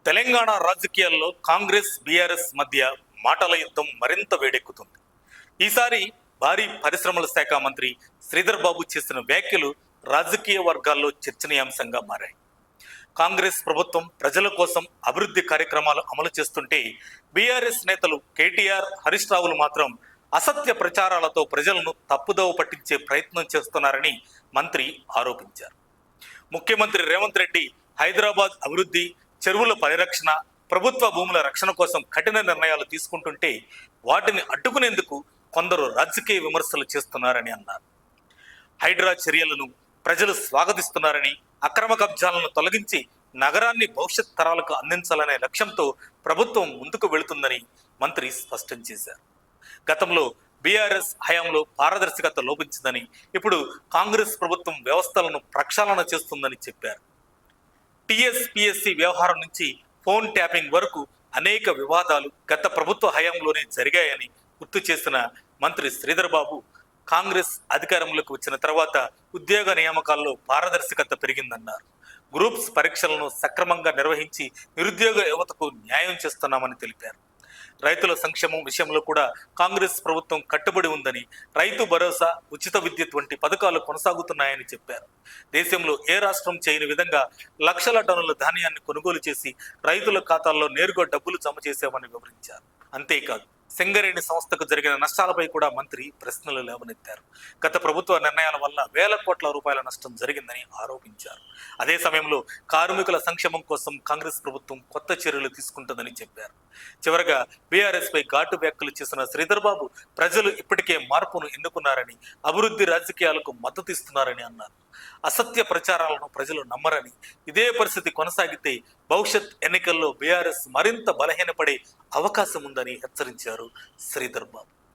తెలంగాణ రాజకీయాల్లో కాంగ్రెస్ బీఆర్ఎస్ మధ్య మాటల యుద్ధం మరింత వేడెక్కుతుంది. ఈసారి భారీ పరిశ్రమల శాఖ మంత్రి శ్రీధర్ బాబు చేసిన వ్యాఖ్యలు రాజకీయ వర్గాల్లో చర్చనీయాంశంగా మారాయి. కాంగ్రెస్ ప్రభుత్వం ప్రజల కోసం అభివృద్ధి కార్యక్రమాలు అమలు చేస్తుంటే బీఆర్ఎస్ నేతలు కేటీఆర్, హరీష్ రావులు మాత్రం అసత్య ప్రచారాలతో ప్రజలను తప్పుదోవ పట్టించే ప్రయత్నం చేస్తున్నారని మంత్రి ఆరోపించారు. ముఖ్యమంత్రి రేవంత్ రెడ్డి హైదరాబాద్ అభివృద్ధి, చెరువుల పరిరక్షణ, ప్రభుత్వ భూముల రక్షణ కోసం కఠిన నిర్ణయాలు తీసుకుంటుంటే వాటిని అడ్డుకునేందుకు కొందరు రాజకీయ విమర్శలు చేస్తున్నారని అన్నారు. హైడ్రా చర్యలను ప్రజలు స్వాగతిస్తున్నారని, అక్రమ కబ్జాలను తొలగించి నగరాన్ని భవిష్యత్ తరాలకు అందించాలనే లక్ష్యంతో ప్రభుత్వం ముందుకు వెళుతుందని మంత్రి స్పష్టం చేశారు. గతంలో బీఆర్ఎస్ హయాంలో పారదర్శకత లోపించిందని, ఇప్పుడు కాంగ్రెస్ ప్రభుత్వం వ్యవస్థలను ప్రక్షాళన చేస్తుందని చెప్పారు. టీఎస్పీఎస్సీ వ్యవహారం నుంచి ఫోన్ ట్యాపింగ్ వరకు అనేక వివాదాలు గత ప్రభుత్వ హయాంలోనే జరిగాయని గుర్తు చేసిన మంత్రి శ్రీధర్ బాబు, కాంగ్రెస్ అధికారంలోకి వచ్చిన తర్వాత ఉద్యోగ నియామకాల్లో పారదర్శకత పెరిగిందన్నారు. గ్రూప్స్ పరీక్షలను సక్రమంగా నిర్వహించి నిరుద్యోగ యువతకు న్యాయం చేస్తున్నామని తెలిపారు. రైతుల సంక్షేమం విషయంలో కూడా కాంగ్రెస్ ప్రభుత్వం కట్టుబడి ఉందని, రైతు భరోసా, ఉచిత విద్యుత్ వంటి పథకాలు కొనసాగుతున్నాయని చెప్పారు. దేశంలో ఏ రాష్ట్రం చేయని విధంగా లక్షల టన్నుల ధాన్యాన్ని కొనుగోలు చేసి రైతుల ఖాతాల్లో నేరుగా డబ్బులు జమ చేశామని వివరించారు. అంతేకాదు, సింగరేణి సంస్థకు జరిగిన నష్టాలపై కూడా మంత్రి ప్రశ్నలు లేవనెత్తారు. గత ప్రభుత్వ నిర్ణయాల వల్ల వేల కోట్ల రూపాయల నష్టం జరిగిందని ఆరోపించారు. అదే సమయంలో కార్మికుల సంక్షేమం కోసం కాంగ్రెస్ ప్రభుత్వం కొత్త చర్యలు తీసుకుంటుందని చెప్పారు. చివరగా బీఆర్ఎస్ పై ఘాటు వ్యాఖ్యలు చేసిన శ్రీధర్ బాబు, ప్రజలు ఇప్పటికే మార్పును ఎన్నుకున్నారని, అభివృద్ధి రాజకీయాలకు మద్దతు ఇస్తున్నారని అన్నారు. అసత్య ప్రచారాలను ప్రజలు నమ్మరని, ఇదే పరిస్థితి కొనసాగితే భవిష్యత్ ఎన్నికల్లో బీఆర్ఎస్ మరింత బలహీనపడే అవకాశం ఉందని హెచ్చరించారు శ్రీధర్ బాబు.